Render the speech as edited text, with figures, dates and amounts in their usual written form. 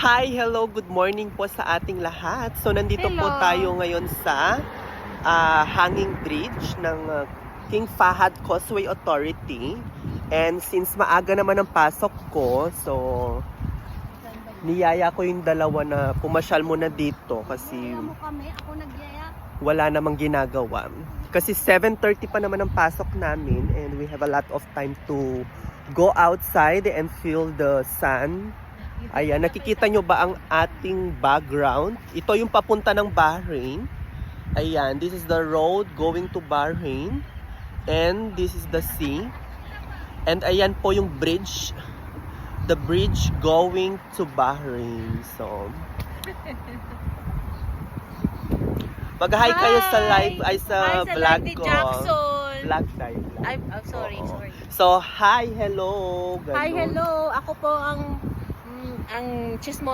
Hi, hello, good morning po sa ating lahat. So nandito po Hello. tayo ngayon sa hanging bridge ng King Fahad Causeway Authority. And since maaga naman ang pasok ko, so niyaya ko yung dalawa na pumasyal muna dito kasi Kaya mo kami, ako nagyaya. wala namang ginagawa. Kasi 7:30 pa naman ang pasok namin and we have a lot of time to go outside and feel the sun. Ayan, nakikita nyo ba ang ating background? Ito yung papunta ng Bahrain. Ayan, this is the road going to Bahrain. And this is the sea. And ayan po yung bridge. The bridge going to Bahrain. So, mag-hi kayo sa live, ay sa vlog Live ni ko. Jackson. Vlog tayo. Vlog. Ay, oh, sorry, Oo. sorry. So, hi, hello. Hi, Ganun. hello. Ako po ang chismo